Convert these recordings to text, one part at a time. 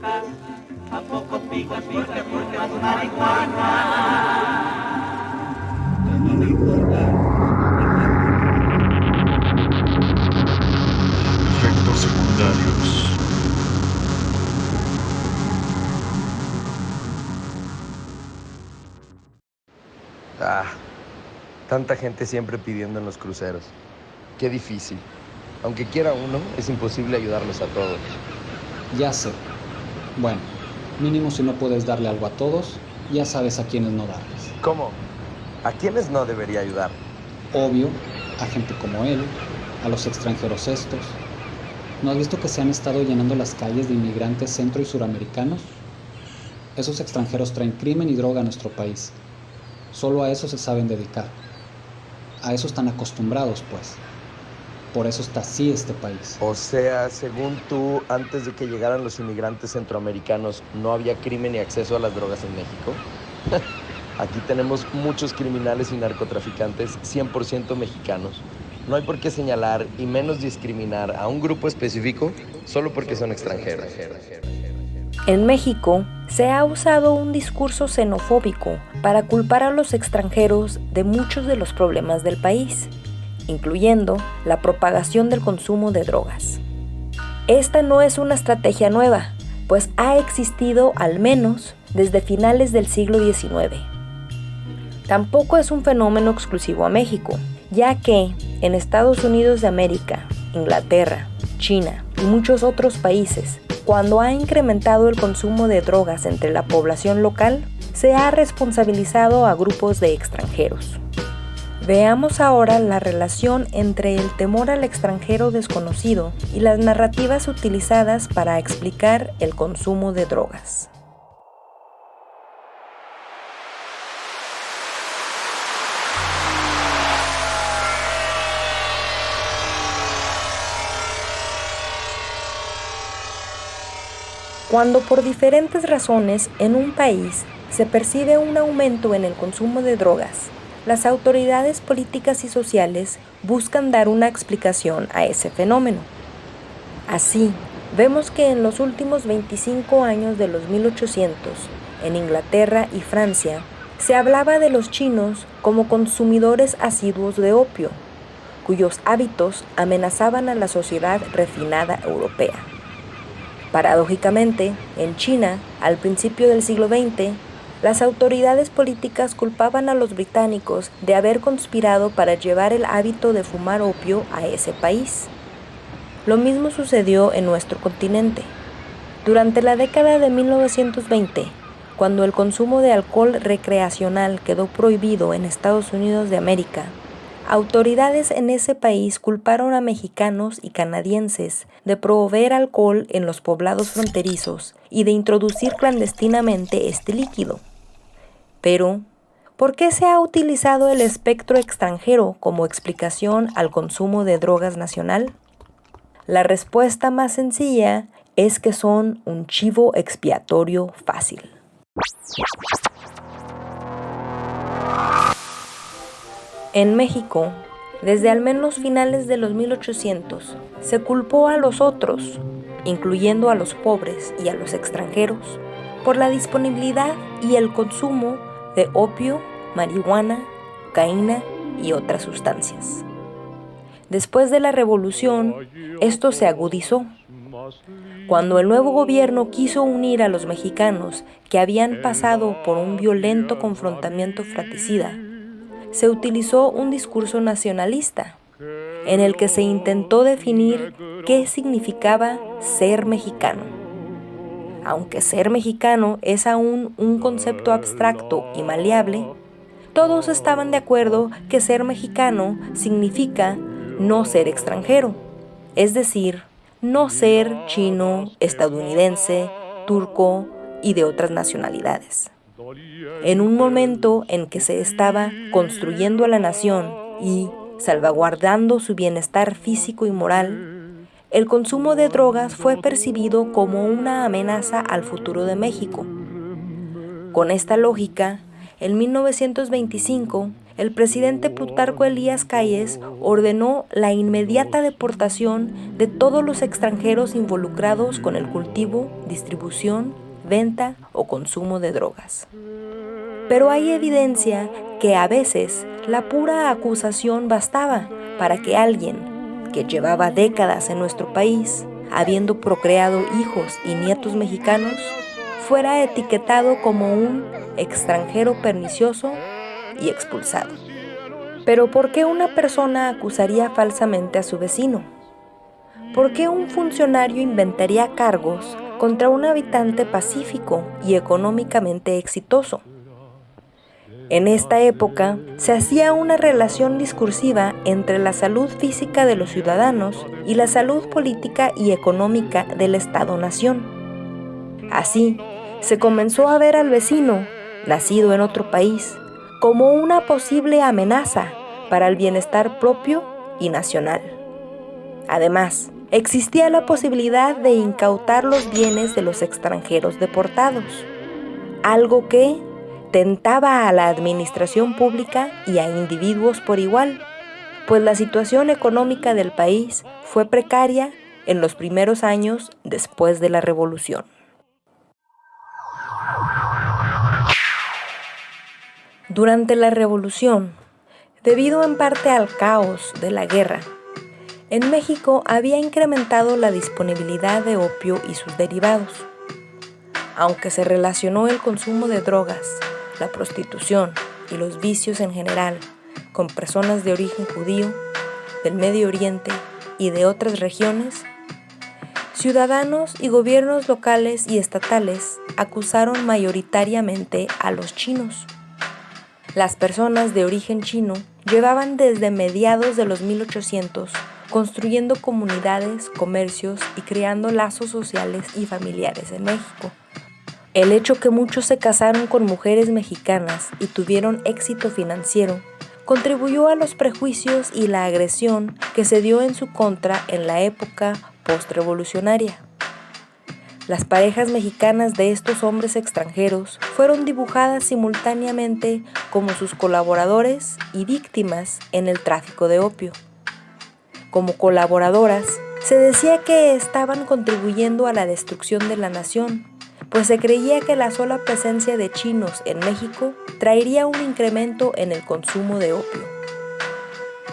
¿A poco picas porque fumas marihuana? No me importa. Efectos secundarios. Ah, tanta gente siempre pidiendo en los cruceros. Qué difícil. Aunque quiera uno, es imposible ayudarlos a todos. Ya sé. Bueno, mínimo si no puedes darle algo a todos, ya sabes a quiénes no darles. ¿Cómo? ¿A quiénes no debería ayudar? Obvio, a gente como él, a los extranjeros estos. ¿No has visto que se han estado llenando las calles de inmigrantes centro y suramericanos? Esos extranjeros traen crimen y droga a nuestro país. Solo a eso se saben dedicar. A eso están acostumbrados, pues. Por eso está así este país. O sea, según tú, antes de que llegaran los inmigrantes centroamericanos, ¿no había crimen y acceso a las drogas en México? Aquí tenemos muchos criminales y narcotraficantes 100% mexicanos. No hay por qué señalar y menos discriminar a un grupo específico solo porque son extranjeros. En México se ha usado un discurso xenofóbico para culpar a los extranjeros de muchos de los problemas del país, incluyendo la propagación del consumo de drogas. Esta no es una estrategia nueva, pues ha existido al menos desde finales del siglo XIX. Tampoco es un fenómeno exclusivo a México, ya que en Estados Unidos de América, Inglaterra, China y muchos otros países, cuando ha incrementado el consumo de drogas entre la población local, se ha responsabilizado a grupos de extranjeros. Veamos ahora la relación entre el temor al extranjero desconocido y las narrativas utilizadas para explicar el consumo de drogas. Cuando por diferentes razones en un país se percibe un aumento en el consumo de drogas, las autoridades políticas y sociales buscan dar una explicación a ese fenómeno. Así, vemos que en los últimos 25 años de los 1800, en Inglaterra y Francia, se hablaba de los chinos como consumidores asiduos de opio, cuyos hábitos amenazaban a la sociedad refinada europea. Paradójicamente, en China, al principio del siglo XX, las autoridades políticas culpaban a los británicos de haber conspirado para llevar el hábito de fumar opio a ese país. Lo mismo sucedió en nuestro continente. Durante la década de 1920, cuando el consumo de alcohol recreacional quedó prohibido en Estados Unidos de América, autoridades en ese país culparon a mexicanos y canadienses de proveer alcohol en los poblados fronterizos y de introducir clandestinamente este líquido. Pero, ¿por qué se ha utilizado el espectro extranjero como explicación al consumo de drogas nacional? La respuesta más sencilla es que son un chivo expiatorio fácil. En México, desde al menos finales de los 1800, se culpó a los otros, incluyendo a los pobres y a los extranjeros, por la disponibilidad y el consumo de opio, marihuana, cocaína y otras sustancias. Después de la Revolución, esto se agudizó. Cuando el nuevo gobierno quiso unir a los mexicanos que habían pasado por un violento confrontamiento fratricida, se utilizó un discurso nacionalista, en el que se intentó definir qué significaba ser mexicano. Aunque ser mexicano es aún un concepto abstracto y maleable, todos estaban de acuerdo que ser mexicano significa no ser extranjero, es decir, no ser chino, estadounidense, turco y de otras nacionalidades. En un momento en que se estaba construyendo a la nación y salvaguardando su bienestar físico y moral, el consumo de drogas fue percibido como una amenaza al futuro de México. Con esta lógica, en 1925, el presidente Plutarco Elías Calles ordenó la inmediata deportación de todos los extranjeros involucrados con el cultivo, distribución, venta o consumo de drogas. Pero hay evidencia que a veces la pura acusación bastaba para que alguien que llevaba décadas en nuestro país, habiendo procreado hijos y nietos mexicanos, fuera etiquetado como un extranjero pernicioso y expulsado. Pero ¿por qué una persona acusaría falsamente a su vecino? ¿Por qué un funcionario inventaría cargos contra un habitante pacífico y económicamente exitoso? En esta época se hacía una relación discursiva entre la salud física de los ciudadanos y la salud política y económica del Estado-nación. Así, se comenzó a ver al vecino, nacido en otro país, como una posible amenaza para el bienestar propio y nacional. Además, existía la posibilidad de incautar los bienes de los extranjeros deportados, algo que tentaba a la administración pública y a individuos por igual, pues la situación económica del país fue precaria en los primeros años después de la Revolución. Durante la Revolución, debido en parte al caos de la guerra, en México había incrementado la disponibilidad de opio y sus derivados. Aunque se relacionó el consumo de drogas, la prostitución y los vicios en general con personas de origen judío, del Medio Oriente y de otras regiones, ciudadanos y gobiernos locales y estatales acusaron mayoritariamente a los chinos. Las personas de origen chino llevaban desde mediados de los 1800 construyendo comunidades, comercios y creando lazos sociales y familiares en México. El hecho que muchos se casaron con mujeres mexicanas y tuvieron éxito financiero contribuyó a los prejuicios y la agresión que se dio en su contra en la época postrevolucionaria. Las parejas mexicanas de estos hombres extranjeros fueron dibujadas simultáneamente como sus colaboradores y víctimas en el tráfico de opio. Como colaboradoras, se decía que estaban contribuyendo a la destrucción de la nación, pues se creía que la sola presencia de chinos en México traería un incremento en el consumo de opio.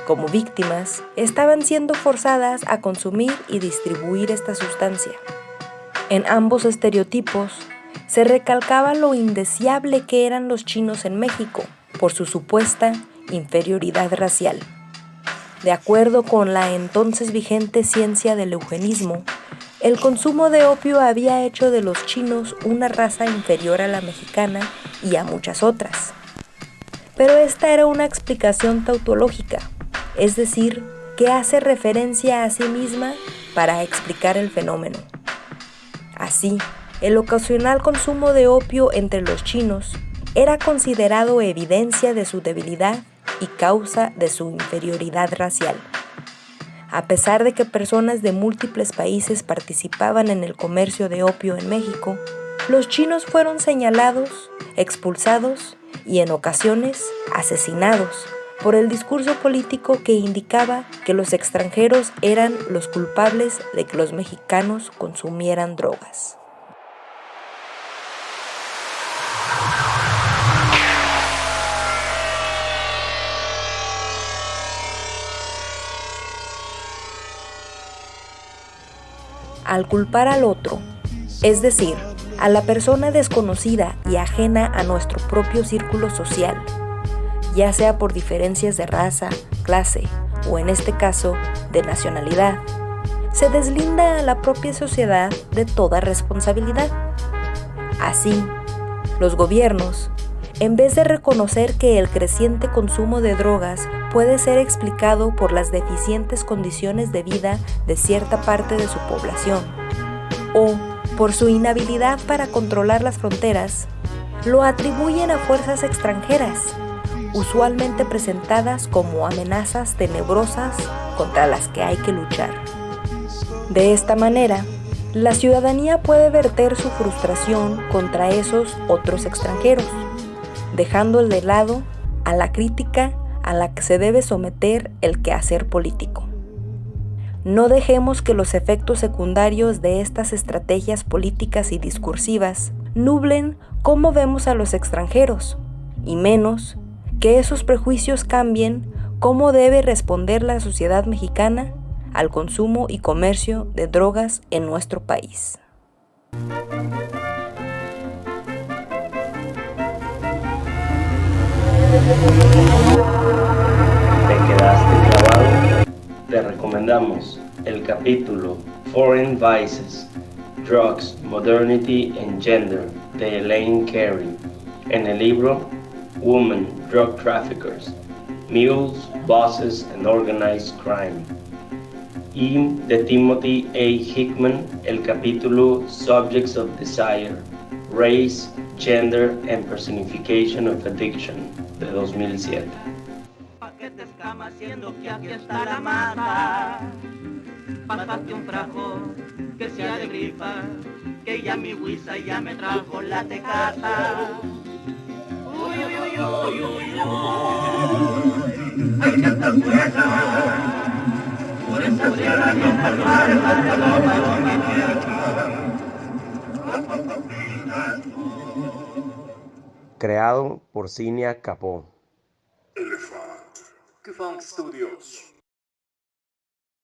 Como víctimas, estaban siendo forzadas a consumir y distribuir esta sustancia. En ambos estereotipos, se recalcaba lo indeseable que eran los chinos en México por su supuesta inferioridad racial. De acuerdo con la entonces vigente ciencia del eugenismo, el consumo de opio había hecho de los chinos una raza inferior a la mexicana y a muchas otras. Pero esta era una explicación tautológica, es decir, que hace referencia a sí misma para explicar el fenómeno. Así, el ocasional consumo de opio entre los chinos era considerado evidencia de su debilidad y causa de su inferioridad racial. A pesar de que personas de múltiples países participaban en el comercio de opio en México, los chinos fueron señalados, expulsados y en ocasiones asesinados por el discurso político que indicaba que los extranjeros eran los culpables de que los mexicanos consumieran drogas. Al culpar al otro, es decir, a la persona desconocida y ajena a nuestro propio círculo social, ya sea por diferencias de raza, clase o en este caso de nacionalidad, se deslinda a la propia sociedad de toda responsabilidad. Así, los gobiernos, en vez de reconocer que el creciente consumo de drogas puede ser explicado por las deficientes condiciones de vida de cierta parte de su población, o por su inhabilidad para controlar las fronteras, lo atribuyen a fuerzas extranjeras, usualmente presentadas como amenazas tenebrosas contra las que hay que luchar. De esta manera, la ciudadanía puede verter su frustración contra esos otros extranjeros, dejando de lado a la crítica a la que se debe someter el quehacer político. No dejemos que los efectos secundarios de estas estrategias políticas y discursivas nublen cómo vemos a los extranjeros, y menos que esos prejuicios cambien cómo debe responder la sociedad mexicana al consumo y comercio de drogas en nuestro país. ¿Te quedaste clavado? Te recomendamos el capítulo Foreign Vices, Drugs, Modernity and Gender de Elaine Carey en el libro Women Drug Traffickers, Mules, Bosses and Organized Crime, y de Timothy A. Hickman el capítulo Subjects of Desire, Race, Gender and Personification of Addiction de 2007. ¿Pa' qué te escamas siendo que aquí está la mata? Pásate un frajo que sea de gripa, que ya mi huiza ya me trajo la tecata. Uy, uy, uy, uy, uy, uy. Ay, que estás buena. Por esa tierra bien Creado por Cinia Capó. Elephant Funk Studios.